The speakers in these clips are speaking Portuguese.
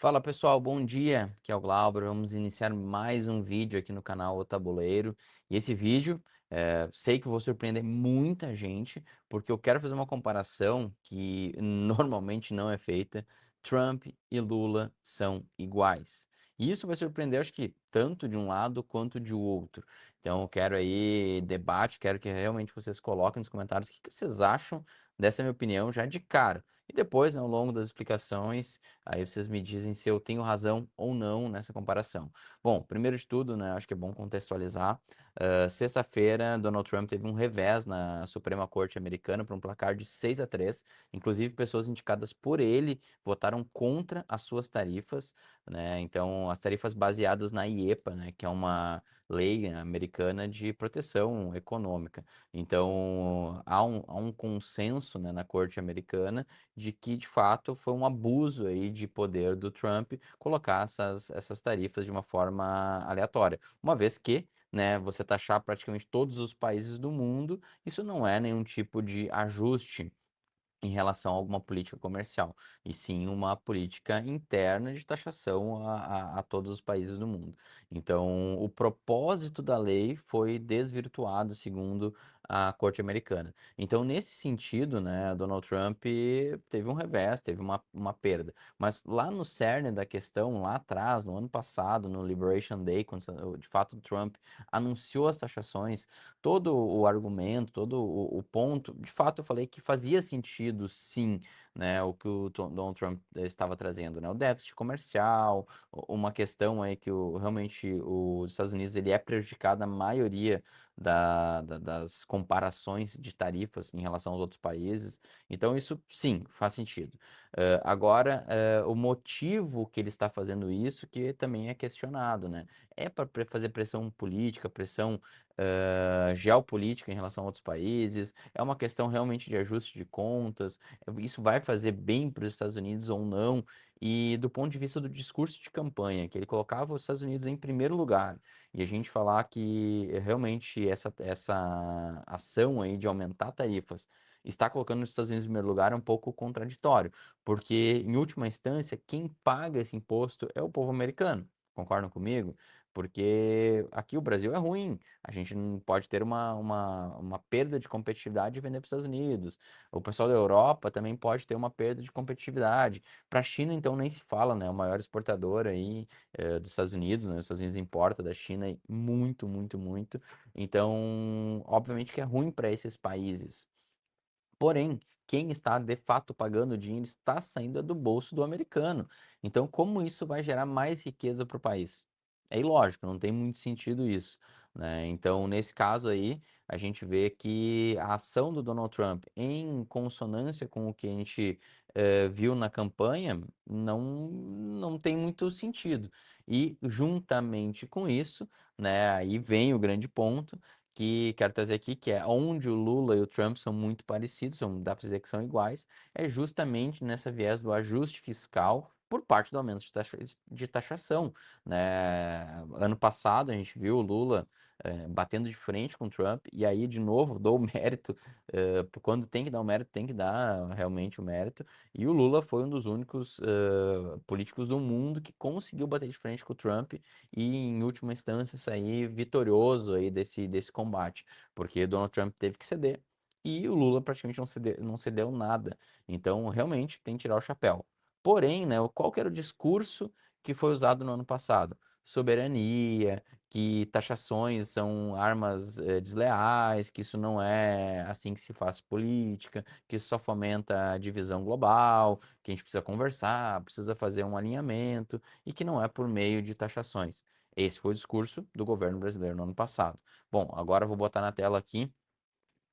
Fala pessoal, bom dia. Aqui é o Glauber. Vamos iniciar mais um vídeo aqui no canal O Tabuleiro. E esse vídeo, sei que vou surpreender muita gente, porque eu quero fazer uma comparação que normalmente não é feita. Trump e Lula são iguais. E isso vai surpreender, acho que tanto de um lado quanto de outro. Então, eu quero aí debate, quero que realmente vocês coloquem nos comentários o que vocês acham dessa minha opinião já de cara. E depois, né, ao longo das explicações, aí vocês me dizem se eu tenho razão ou não nessa comparação. Bom, primeiro de tudo, né, acho que é bom contextualizar. Sexta-feira, Donald Trump teve um revés na Suprema Corte Americana por um placar de 6-3. Inclusive, pessoas indicadas por ele votaram contra as suas tarifas, né? Então, as tarifas baseadas na IEPA, né, que é uma lei americana de proteção econômica. Então, há um consenso, né, na Corte Americana de que, de fato, foi um abuso aí de poder do Trump colocar essas tarifas de uma forma aleatória. Uma vez que, né, você taxar praticamente todos os países do mundo, isso não é nenhum tipo de ajuste em relação a alguma política comercial, e sim uma política interna de taxação a todos os países do mundo. Então, o propósito da lei foi desvirtuado, segundo a Corte Americana. Então, nesse sentido, né, Donald Trump teve um revés, teve uma perda. Mas lá no cerne da questão, lá atrás, no ano passado, no Liberation Day, quando de fato Trump anunciou as taxações, todo o argumento, todo o ponto, de fato eu falei que fazia sentido sim, né, o que o Donald Trump estava trazendo, né, o déficit comercial, uma questão aí que realmente os Estados Unidos ele é prejudicado na maioria das comparações de tarifas em relação aos outros países, então isso sim, faz sentido. Agora, o motivo que ele está fazendo isso que também é questionado, né, é para fazer pressão política, pressão geopolítica em relação a outros países, é uma questão realmente de ajuste de contas, isso vai fazer bem para os Estados Unidos ou não, e do ponto de vista do discurso de campanha, que ele colocava os Estados Unidos em primeiro lugar, e a gente falar que realmente essa ação aí de aumentar tarifas está colocando os Estados Unidos em primeiro lugar é um pouco contraditório, porque em última instância, quem paga esse imposto é o povo americano. Concordam comigo? Porque aqui o Brasil é ruim, a gente não pode ter uma perda de competitividade e vender para os Estados Unidos. O pessoal da Europa também pode ter uma perda de competitividade. Para a China, então, nem se fala, né? O maior exportador aí dos Estados Unidos, né? Os Estados Unidos importa da China aí muito, muito, muito. Então, obviamente que é ruim para esses países. Porém, quem está de fato pagando o dinheiro está saindo do bolso do americano. Então, como isso vai gerar mais riqueza para o país? É ilógico, não tem muito sentido isso, né? Então, nesse caso aí, a gente vê que a ação do Donald Trump, em consonância com o que a gente viu na campanha, não tem muito sentido. E, juntamente com isso, né, aí vem o grande ponto que quero trazer aqui, que é onde o Lula e o Trump são muito parecidos, dá para dizer que são iguais, é justamente nessa viés do ajuste fiscal por parte do aumento de taxação, né? Ano passado a gente viu o Lula batendo de frente com o Trump, e aí, de novo, dou o mérito, quando tem que dar o mérito, tem que dar realmente o mérito, e o Lula foi um dos únicos políticos do mundo que conseguiu bater de frente com o Trump e, em última instância, sair vitorioso aí desse combate, porque Donald Trump teve que ceder e o Lula praticamente não cedeu nada. Então, realmente, tem que tirar o chapéu. Porém, né, qual que era o discurso que foi usado no ano passado? Soberania, que taxações são armas desleais, que isso não é assim que se faz política, que isso só fomenta a divisão global, que a gente precisa conversar, precisa fazer um alinhamento e que não é por meio de taxações. Esse foi o discurso do governo brasileiro no ano passado. Bom, agora eu vou botar na tela aqui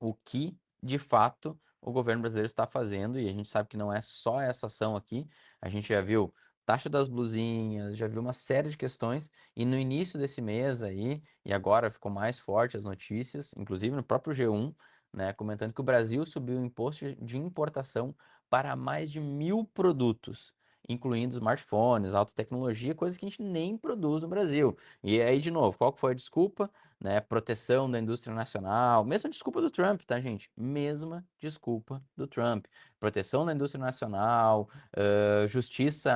o que, de fato, o governo brasileiro está fazendo, e a gente sabe que não é só essa ação aqui, a gente já viu taxa das blusinhas, já viu uma série de questões, e no início desse mês aí, e agora ficou mais forte as notícias, inclusive no próprio G1, né, comentando que o Brasil subiu o imposto de importação para mais de 1.000 produtos. incluindo smartphones, alta tecnologia, coisas que a gente nem produz no Brasil. E aí, de novo, qual que foi a desculpa? Né, proteção da indústria nacional, mesma desculpa do Trump, tá, gente? Mesma desculpa do Trump. Proteção da indústria nacional, justiça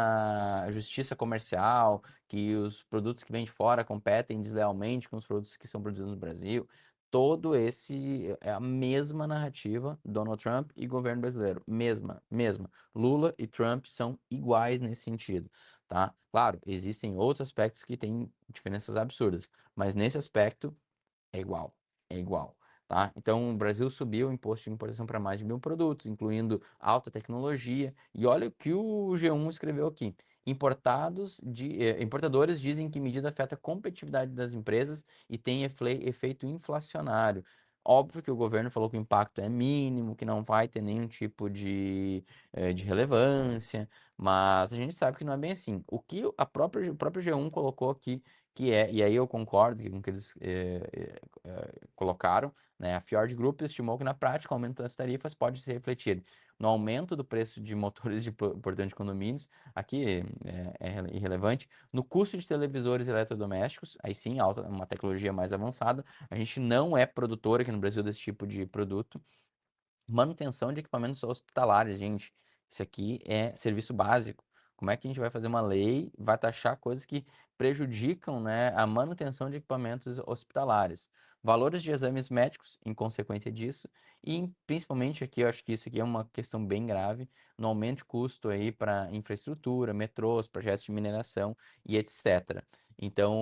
comercial, que os produtos que vêm de fora competem deslealmente com os produtos que são produzidos no Brasil. Todo esse é a mesma narrativa, Donald Trump e governo brasileiro. Mesma. Lula e Trump são iguais nesse sentido, tá? Claro, existem outros aspectos que têm diferenças absurdas, mas nesse aspecto é igual, é igual, tá? Então, o Brasil subiu o imposto de importação para mais de 1.000 produtos, incluindo alta tecnologia. E olha o que o G1 escreveu aqui. Importadores dizem que medida afeta a competitividade das empresas e tem efeito inflacionário. Óbvio que o governo falou que o impacto é mínimo, que não vai ter nenhum tipo de relevância, mas a gente sabe que não é bem assim. O que o próprio G1 colocou aqui, que é, e aí eu concordo com o que eles colocaram, né? A Fjord Group estimou que na prática o aumento das tarifas pode se refletir no aumento do preço de motores de portão de condomínios, aqui é irrelevante, no custo de televisores eletrodomésticos, aí sim, uma tecnologia mais avançada. A gente não é produtor aqui no Brasil desse tipo de produto. Manutenção de equipamentos hospitalares, gente. Isso aqui é serviço básico. Como é que a gente vai fazer uma lei, vai taxar coisas que prejudicam, né, a manutenção de equipamentos hospitalares? Valores de exames médicos, em consequência disso, e principalmente aqui, eu acho que isso aqui é uma questão bem grave, no aumento de custo aí para infraestrutura, metrôs, projetos de mineração e etc. Então,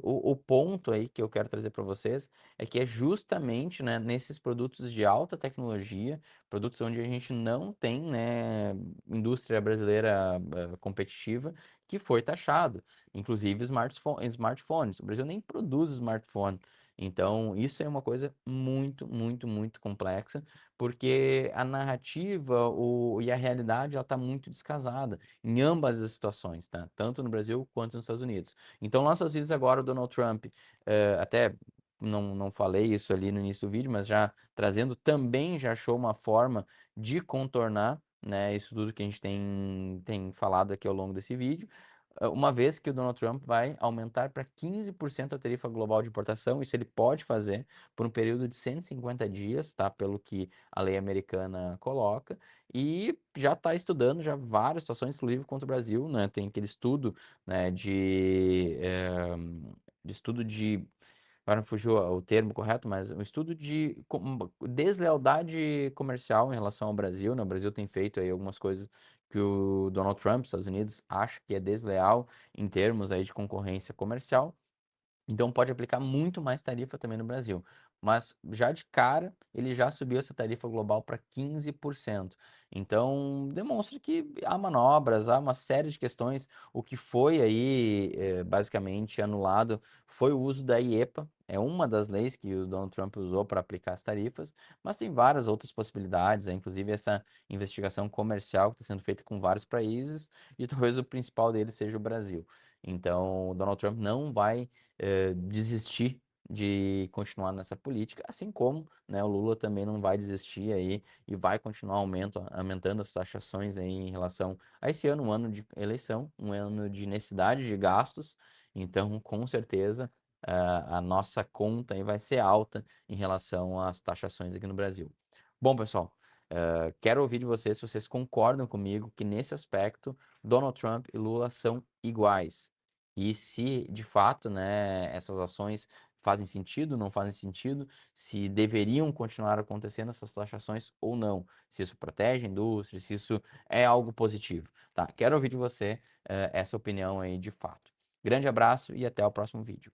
o ponto aí que eu quero trazer para vocês é que é justamente, né, nesses produtos de alta tecnologia, produtos onde a gente não tem, né, indústria brasileira competitiva, que foi taxado, inclusive smartphones. O Brasil nem produz smartphone. Então, isso é uma coisa muito, muito, muito complexa, porque a narrativa e a realidade ela está muito descasada em ambas as situações, tá? Tanto no Brasil quanto nos Estados Unidos. Então, lá nos Estados Unidos agora o Donald Trump, até não falei isso ali no início do vídeo, mas já trazendo, também já achou uma forma de contornar, né, isso tudo que a gente tem falado aqui ao longo desse vídeo, uma vez que o Donald Trump vai aumentar para 15% a tarifa global de importação. Isso ele pode fazer por um período de 150 dias, tá? Pelo que a lei americana coloca, e já está estudando já várias situações, inclusive contra o Brasil, né? Tem aquele estudo, né, de estudo de agora me fugiu o termo correto, mas um estudo de deslealdade comercial em relação ao Brasil, né? O Brasil tem feito aí algumas coisas que o Donald Trump, dos Estados Unidos, acha que é desleal em termos aí de concorrência comercial. Então pode aplicar muito mais tarifa também no Brasil. Mas já de cara, ele já subiu essa tarifa global para 15%. Então demonstra que há manobras, há uma série de questões. O que foi aí basicamente anulado foi o uso da IEPA. É uma das leis que o Donald Trump usou para aplicar as tarifas, mas tem várias outras possibilidades, inclusive essa investigação comercial que está sendo feita com vários países, e talvez o principal deles seja o Brasil. Então, o Donald Trump não vai desistir de continuar nessa política, assim como, né, o Lula também não vai desistir aí e vai continuar aumentando as taxações aí em relação a esse ano, um ano de eleição, um ano de necessidade de gastos. Então, com certeza, a nossa conta aí vai ser alta em relação às taxações aqui no Brasil. Bom, pessoal, quero ouvir de vocês se vocês concordam comigo que nesse aspecto Donald Trump e Lula são iguais. E se de fato, né, essas ações fazem sentido, não fazem sentido, se deveriam continuar acontecendo essas taxações ou não, se isso protege a indústria, se isso é algo positivo, tá? Quero ouvir de você, essa opinião aí de fato. Grande abraço e até o próximo vídeo.